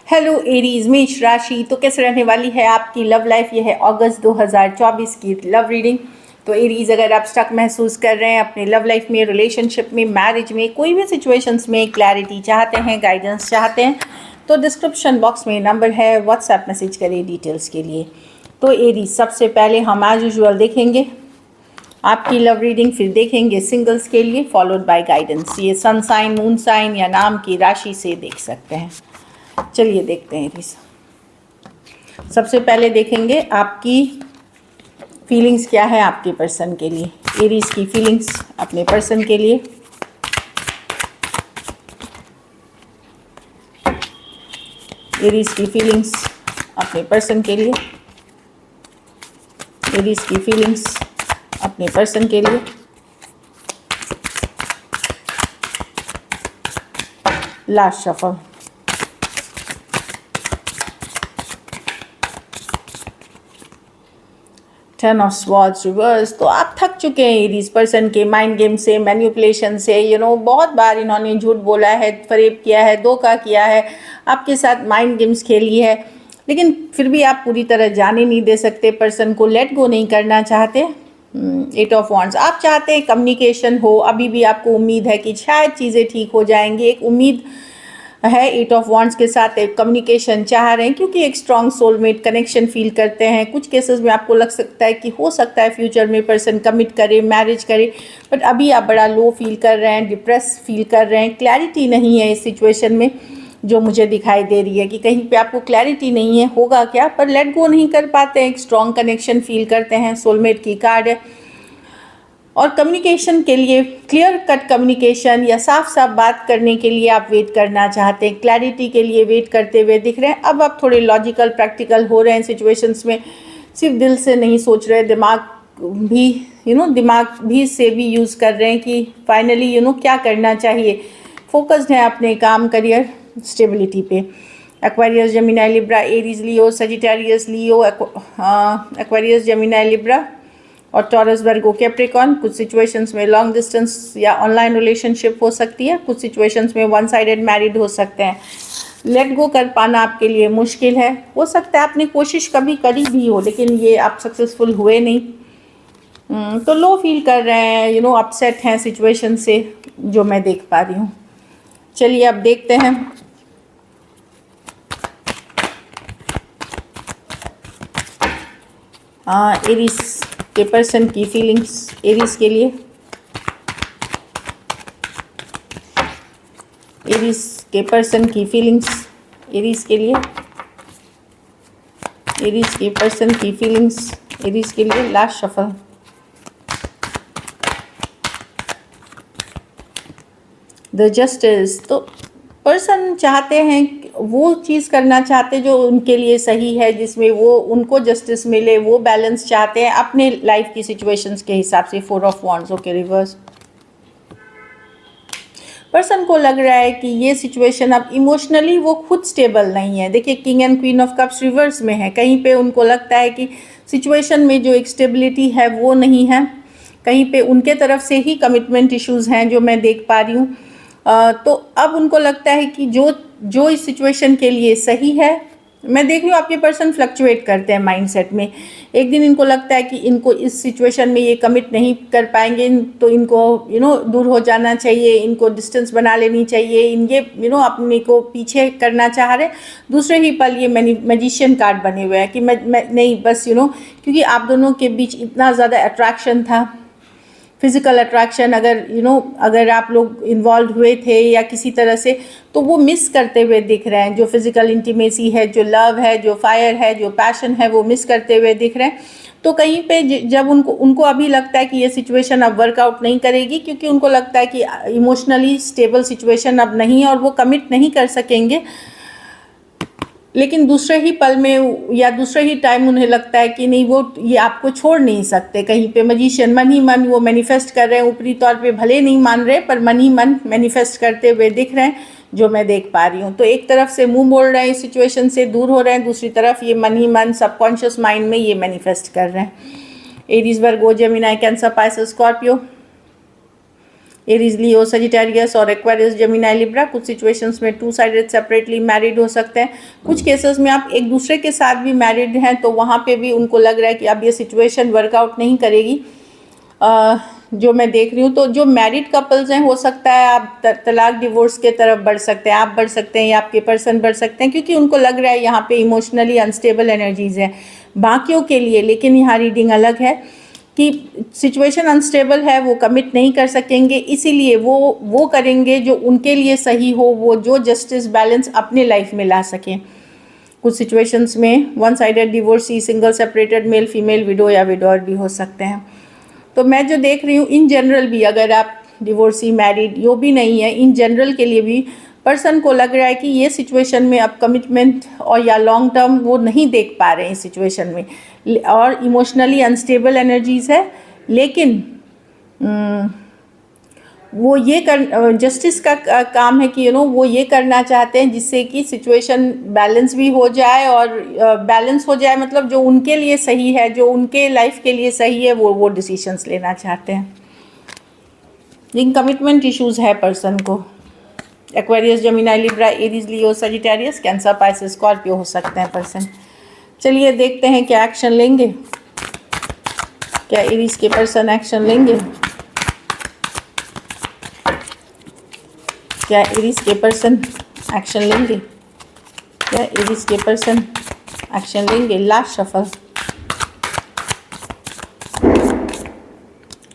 Hello Aries मेष राशि, तो कैसे रहने वाली है आपकी लव लाइफ। ये है अगस्त 2024 की लव रीडिंग। तो एरीज, अगर आप स्टक महसूस कर रहे हैं अपने लव लाइफ में, रिलेशनशिप में, मैरिज में, कोई भी सिचुएशंस में क्लैरिटी चाहते हैं, गाइडेंस चाहते हैं, तो डिस्क्रिप्शन बॉक्स में नंबर है, व्हाट्सएप मैसेज करें डिटेल्स के लिए। तो एरीज, सबसे पहले हम एज यूजुअल देखेंगे आपकी लव रीडिंग, फिर देखेंगे सिंगल्स के लिए, फॉलोड बाय गाइडेंस। ये सन साइन, मून साइन या नाम की राशि से देख सकते हैं। चलिए देखते हैं एरीज। सबसे पहले देखेंगे आपकी फीलिंग्स क्या है आपके पर्सन के लिए। एरीज की फीलिंग्स अपने पर्सन के लिए। एरीज की फीलिंग्स अपने पर्सन के लिए। एरीज की फीलिंग्स अपने पर्सन के लिए। Last shuffle. Ten of swords reverse. तो आप थक चुके हैं एरीज पर्सन के माइंड गेम से, मैनिपुलेशन से। बहुत बार इन्होंने झूठ बोला है, फरेब किया है, धोखा किया है, आपके साथ माइंड गेम्स खेली है, लेकिन फिर भी आप पूरी तरह जाने नहीं दे सकते पर्सन को, लेट गो नहीं करना चाहते। 8 ऑफ वॉन्ड्स। आप चाहते हैं कम्युनिकेशन हो, अभी भी आपको उम्मीद है कि शायद चीज़ें ठीक हो जाएंगी, एक उम्मीद है। 8 ऑफ वॉन्ड्स के साथ एक कम्युनिकेशन चाह रहे हैं क्योंकि एक स्ट्रॉन्ग सोलमेट कनेक्शन फील करते हैं। कुछ केसेस में आपको लग सकता है कि हो सकता है फ्यूचर में पर्सन कमिट करे, मैरिज करे, बट अभी आप बड़ा लो फील कर रहे हैं, डिप्रेस फील कर रहे हैं। क्लैरिटी नहीं है इस सिचुएशन में जो मुझे दिखाई दे रही है कि कहीं पे आपको क्लैरिटी नहीं है होगा क्या, पर लेट गो नहीं कर पाते हैं, एक स्ट्रॉन्ग कनेक्शन फील करते हैं। सोलमेट की कार्ड है। और कम्युनिकेशन के लिए, क्लियर कट कम्युनिकेशन या साफ साफ बात करने के लिए आप वेट करना चाहते हैं, क्लैरिटी के लिए वेट करते हुए दिख रहे हैं। अब आप थोड़े लॉजिकल, प्रैक्टिकल हो रहे हैं सिचुएशंस में, सिर्फ दिल से नहीं सोच रहे, दिमाग भी से भी यूज़ कर रहे हैं कि फाइनली क्या करना चाहिए। फोकस्ड है अपने काम, करियर, स्टेबिलिटी पे। Aquarius, Gemini, Libra, Aries, Leo, Sagittarius, लियो, एक्वेरियस, जेमिनी, लिब्रा और टॉरस, वर्गो, कैप्रिकॉर्न। कुछ सिचुएशंस में लॉन्ग डिस्टेंस या ऑनलाइन रिलेशनशिप हो सकती है, कुछ सिचुएशंस में वन साइडेड मैरिड हो सकते हैं। लेट गो कर पाना आपके लिए मुश्किल है। हो सकता है आपने कोशिश कभी करी भी हो लेकिन ये आप सक्सेसफुल हुए नहीं, तो लो फील कर रहे हैं, अपसेट हैं सिचुएशन से, जो मैं देख पा रही हूँ। चलिए अब देखते हैं एरीज के पर्सन की फीलिंग्स एरीज के लिए। एरीज के पर्सन की फीलिंग्स एरीज के लिए। एरीज के पर्सन की फीलिंग्स एरीज के लिए। Last shuffle. The justice. तो पर्सन चाहते हैं, वो चीज़ करना चाहते जो उनके लिए सही है, जिसमें वो उनको जस्टिस मिले, वो बैलेंस चाहते हैं अपने लाइफ की सिचुएशंस के हिसाब से। 4 of wands. Okay, reverse. Person को लग रहा है कि ये सिचुएशन अब इमोशनली वो खुद स्टेबल नहीं है। देखिए, king and queen of cups reverse में है। कहीं पे उनको लगता है कि सिचुएशन में जो एक स्टेबिलिटी है वो नहीं है, कहीं पे उनके तरफ से ही कमिटमेंट इश्यूज़ हैं जो मैं देख पा रही हूँ। तो अब उनको लगता है कि जो इस सिचुएशन के लिए सही है, मैं देख रही हूँ आपके पर्सन फ्लक्चुएट करते हैं माइंडसेट में। एक दिन इनको लगता है कि इनको इस सिचुएशन में ये कमिट नहीं कर पाएंगे, तो इनको दूर हो जाना चाहिए, इनको डिस्टेंस बना लेनी चाहिए, ये अपने को पीछे करना चाह रहे। दूसरे ही पल ये मैजिशियन कार्ड बने हुए हैं कि मैं नहीं, बस क्योंकि आप दोनों के बीच इतना ज़्यादा अट्रैक्शन था, फिजिकल अट्रैक्शन, अगर आप लोग इन्वॉल्व हुए थे या किसी तरह से, तो वो मिस करते हुए दिख रहे हैं। जो फिजिकल इंटीमेसी है, जो लव है, जो फायर है, जो पैशन है, वो मिस करते हुए दिख रहे हैं। तो कहीं पे जब उनको अभी लगता है कि ये सिचुएशन अब वर्कआउट नहीं करेगी, क्योंकि उनको लगता है कि इमोशनली स्टेबल सिचुएशन अब नहीं है और वो कमिट नहीं कर सकेंगे, लेकिन दूसरे ही पल में या दूसरे ही टाइम उन्हें लगता है कि नहीं, वो ये आपको छोड़ नहीं सकते। कहीं पे मैजिशियन मन ही मन वो मैनिफेस्ट कर रहे हैं, ऊपरी तौर पे भले नहीं मान रहे पर मन ही मन मैनिफेस्ट करते हुए दिख रहे हैं, जो मैं देख पा रही हूँ। तो एक तरफ से मुंह मोड़ रहे हैं, इस सिचुएशन से दूर हो रहे हैं, दूसरी तरफ ये मन ही मन सबकॉन्शियस माइंड में ये मैनिफेस्ट कर रहे हैं। Aries, Virgo, Gemini, Cancer, Pisces, Scorpio. Aries, Leo, Sagittarius और एक्वेरियस, जेमिनी, लिब्रा। कुछ सिचुएशंस में टू साइडेड सेपरेटली मैरिड हो सकते हैं। कुछ केसेस में आप एक दूसरे के साथ भी मैरिड हैं, तो वहाँ पे भी उनको लग रहा है कि अब ये सिचुएशन वर्कआउट नहीं करेगी। जो मैं देख रही हूँ, तो जो मैरिड कपल्स हैं, हो सकता है आप तलाक डिवोर्स के तरफ बढ़ सकते हैं, आप बढ़ सकते हैं या आपके पर्सन बढ़ सकते हैं, क्योंकि उनको लग रहा है यहाँ पे इमोशनली अनस्टेबल एनर्जीज हैं बाकियों के लिए। लेकिन यहाँ रीडिंग अलग है कि सिचुएशन अनस्टेबल है, वो कमिट नहीं कर सकेंगे, इसीलिए वो करेंगे जो उनके लिए सही हो, वो जो जस्टिस बैलेंस अपने लाइफ में ला सकें। कुछ सिचुएशंस में one sided divorcee, single separated, male female, window या विडोअर भी हो सकते हैं। तो मैं जो देख रही हूँ इन जनरल भी, अगर आप डिवोर्सी, मैरिड यो भी नहीं है, इन जनरल के लिए भी पर्सन को लग रहा है कि ये सिचुएशन में अब कमिटमेंट और या लॉन्ग टर्म वो नहीं देख पा रहे हैं इस सिचुएशन में, और इमोशनली अनस्टेबल एनर्जीज है। लेकिन वो ये जस्टिस का काम है कि वो ये करना चाहते हैं जिससे कि सिचुएशन बैलेंस भी हो जाए, और बैलेंस हो जाए मतलब जो उनके लिए सही है, जो उनके लाइफ के लिए सही है, वो डिसीजंस लेना चाहते हैं। जिन कमिटमेंट इश्यूज है पर्सन को, Aquarius, Gemini, Libra, Aries, Leo, Sagittarius, cancer, Pisces, Scorpio हो सकते हैं पर्सन। चलिए देखते हैं क्या एक्शन लेंगे, क्या एरीज के पर्सन एक्शन लेंगे, क्या एरीज के पर्सन एक्शन लेंगे, क्या एरीज के पर्सन एक्शन लेंगे। लास्ट शफल,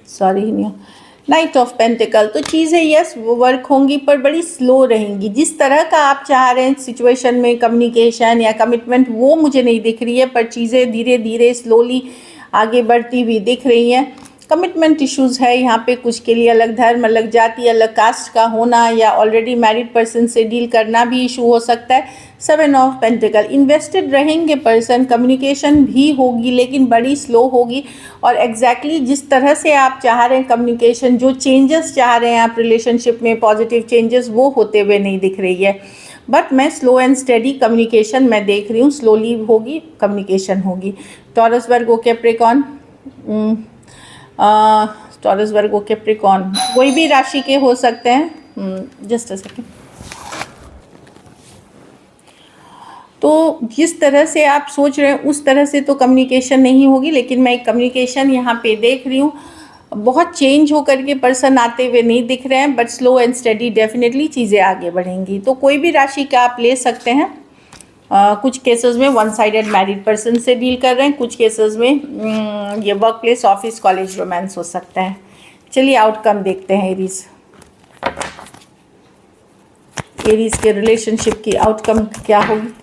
सॉरी नहीं, नाइट ऑफ पेंटिकल। तो चीज़ें यस वो वर्क होंगी पर बड़ी स्लो रहेंगी। जिस तरह का आप चाह रहे हैं सिचुएशन में कम्युनिकेशन या कमिटमेंट, वो मुझे नहीं दिख रही है, पर चीज़ें धीरे धीरे स्लोली आगे बढ़ती हुई दिख रही हैं। कमिटमेंट इश्यूज़ है यहाँ पे, कुछ के लिए अलग धर्म, अलग जाति, अलग कास्ट का होना, या ऑलरेडी मैरिड पर्सन से डील करना भी इशू हो सकता है। 7 ऑफ पेंटिकल, इन्वेस्टेड रहेंगे पर्सन, कम्युनिकेशन भी होगी लेकिन बड़ी स्लो होगी, और एग्जैक्टली जिस तरह से आप चाह रहे हैं कम्युनिकेशन, जो चेंजेस चाह रहे हैं आप रिलेशनशिप में, पॉजिटिव चेंजेस, वो होते हुए नहीं दिख रही है। बट मैं स्लो एंड स्टेडी कम्युनिकेशन मैं देख रही हूँ, स्लोली होगी कम्युनिकेशन होगी। टॉरस, वर्गो, कैप्रिकॉर्न, टॉरस, वर्गो, कैप्रिकॉर्न कोई भी राशि के हो सकते हैं। Just a second. तो जिस तरह से आप सोच रहे हैं उस तरह से तो कम्युनिकेशन नहीं होगी, लेकिन मैं एक कम्युनिकेशन यहाँ पे देख रही हूँ। बहुत चेंज होकर के पर्सन आते हुए नहीं दिख रहे हैं, but slow and study definitely चीज़ें आगे बढ़ेंगी। तो कोई भी राशि का आप ले सकते हैं। कुछ केसेस में वन साइडेड मैरिड पर्सन से डील कर रहे हैं, कुछ केसेस में ये work place, office, college, romance हो सकता है। चलिए आउटकम देखते हैं एरीज। एरीज के रिलेशनशिप की आउटकम क्या होगी।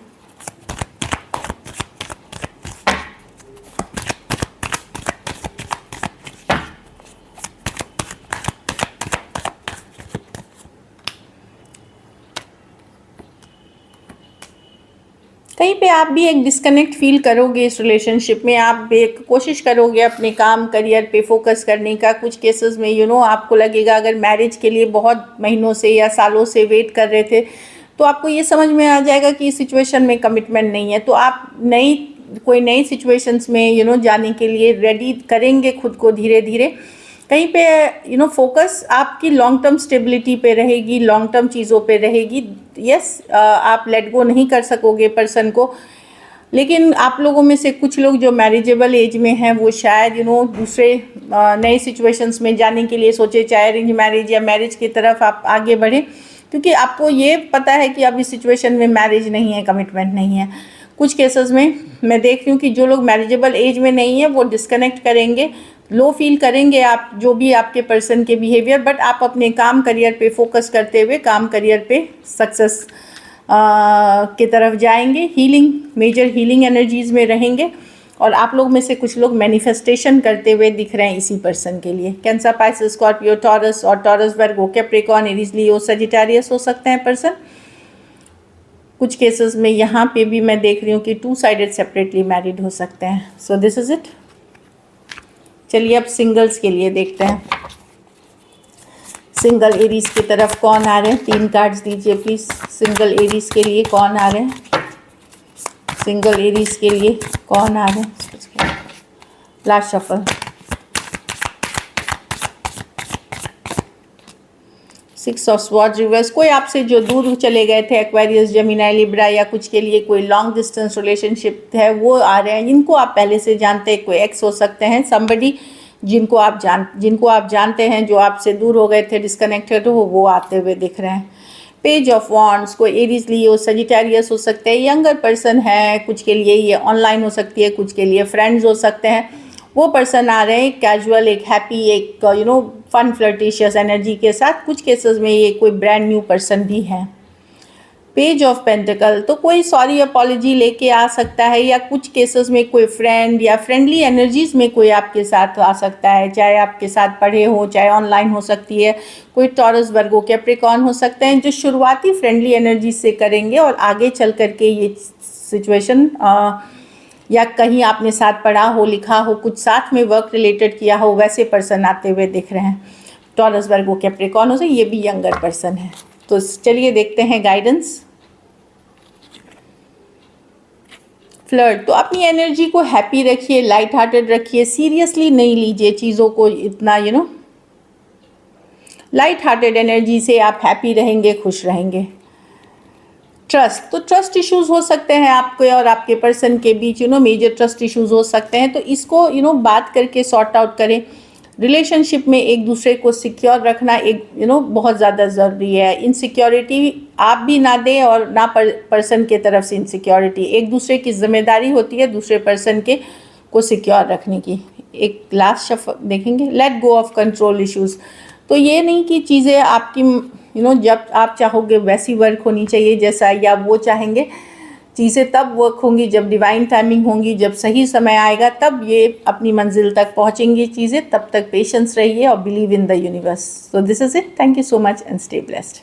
कहीं पे आप भी एक डिस्कनेक्ट फील करोगे इस रिलेशनशिप में, आप एक कोशिश करोगे अपने काम, करियर पे फोकस करने का। कुछ केसेस में आपको लगेगा, अगर मैरिज के लिए बहुत महीनों से या सालों से वेट कर रहे थे, तो आपको ये समझ में आ जाएगा कि इस सिचुएशन में कमिटमेंट नहीं है, तो आप कोई नई सिचुएशंस में जाने के लिए रेडी करेंगे खुद को धीरे धीरे। कहीं पे फोकस आपकी लॉन्ग टर्म स्टेबिलिटी पे रहेगी, लॉन्ग टर्म चीज़ों पे रहेगी। यस, आप लेट गो नहीं कर सकोगे पर्सन को, लेकिन आप लोगों में से कुछ लोग जो मैरिजेबल एज में हैं वो शायद दूसरे नए सिचुएशंस में जाने के लिए सोचे, चाहे अरेंज मैरिज या मैरिज की तरफ आप आगे बढ़ें, क्योंकि आपको ये पता है कि अब इस सिचुएशन में मैरिज नहीं है, कमिटमेंट नहीं है। कुछ केसेस में मैं देख रही हूँ कि जो लोग मैरिजेबल एज में नहीं है वो डिस्कनेक्ट करेंगे, लो फील करेंगे आप जो भी आपके पर्सन के बिहेवियर, बट आप अपने काम, करियर पे फोकस करते हुए काम, करियर पे सक्सेस की तरफ जाएंगे। हीलिंग, मेजर हीलिंग एनर्जीज में रहेंगे, और आप लोग में से कुछ लोग मैनिफेस्टेशन करते हुए दिख रहे हैं इसी पर्सन के लिए। कैंसर, पाइसेस, स्कॉर्पियो, टॉरस और टॉरस, वर्गो, कैप्रिकॉर्न, एरीज, लियो, सजिटेरियस हो सकते हैं पर्सन। कुछ केसेस में यहाँ पे भी मैं देख रही हूँ कि टू साइडेड सेपरेटली मैरिड हो सकते हैं। So this is it. चलिए अब सिंगल्स के लिए देखते हैं, सिंगल एरीज की तरफ कौन आ रहे हैं। 3 कार्ड्स दीजिए प्लीज। सिंगल एरीज के लिए कौन आ रहे हैं, सिंगल एरीज के लिए कौन आ रहे हैं। Last shuffle. 6 of swords reverse, कोई आपसे जो दूर चले गए थे, एक्वेरियस, जेमिनी, लिब्रा या कुछ के लिए कोई लॉन्ग डिस्टेंस रिलेशनशिप है वो आ रहे हैं, इनको आप पहले से जानते हैं, कोई एक्स हो सकते हैं, समबडी जिनको आप जानते हैं, जो आपसे दूर हो गए थे, डिस्कनेक्टेड हो, वो आते हुए दिख रहे हैं। पेज ऑफ वॉन्ड्स, कोई एरीज, लियो, सजिटेरियस हो सकते हैं, यंगर पर्सन है, कुछ के लिए ये ऑनलाइन हो सकती है, कुछ के लिए फ्रेंड्स हो सकते हैं, वो पर्सन आ रहे हैं कैजुअल, एक हैप्पी, एक फन फ्लर्टिशियस एनर्जी के साथ। कुछ केसेस में ये कोई ब्रांड न्यू पर्सन भी है। पेज ऑफ पेंटिकल, तो कोई सॉरी अपॉलॉजी लेके आ सकता है, या कुछ केसेस में कोई फ्रेंड या फ्रेंडली एनर्जीज में कोई आपके साथ आ सकता है, चाहे आपके साथ पढ़े हो, चाहे ऑनलाइन हो सकती है, कोई टॉरस, वर्गो, कैप्रिकॉर्न हो सकते हैं, जो शुरुआती फ्रेंडली एनर्जी से करेंगे और आगे चल करके ये सिचुएशन या कहीं आपने साथ पढ़ा हो, लिखा हो, कुछ साथ में वर्क रिलेटेड किया हो, वैसे पर्सन आते हुए दिख रहे हैं। टॉरस, वर्गो, कैप्रिकॉर्न हो से, ये भी यंगर पर्सन है। तो चलिए देखते हैं गाइडेंस। फ्लर्ट, तो अपनी एनर्जी को हैप्पी रखिए, लाइट हार्टेड रखिए, सीरियसली नहीं लीजिए चीज़ों को इतना, लाइट हार्टेड एनर्जी से आप हैप्पी रहेंगे, खुश रहेंगे। ट्रस्ट, तो ट्रस्ट इश्यूज हो सकते हैं आपके और आपके पर्सन के बीच, मेजर ट्रस्ट इश्यूज हो सकते हैं, तो इसको बात करके सॉर्ट आउट करें। रिलेशनशिप में एक दूसरे को सिक्योर रखना एक बहुत ज़्यादा ज़रूरी है। इनसिक्योरिटी आप भी ना दें और ना पर्सन के तरफ से इनसिक्योरिटी, एक दूसरे की जिम्मेदारी होती है दूसरे पर्सन के को सिक्योर रखने की। एक लास्ट शफ देखेंगे, let go of control issues, तो ये नहीं कि चीज़ें आपकी जब आप चाहोगे वैसी वर्क होनी चाहिए जैसा या वो चाहेंगे, चीज़ें तब वर्क होंगी जब डिवाइन टाइमिंग होंगी, जब सही समय आएगा तब ये अपनी मंजिल तक पहुंचेंगी चीज़ें। तब तक पेशेंस रहिए और believe in the universe. So this is it, thank you so much and stay blessed.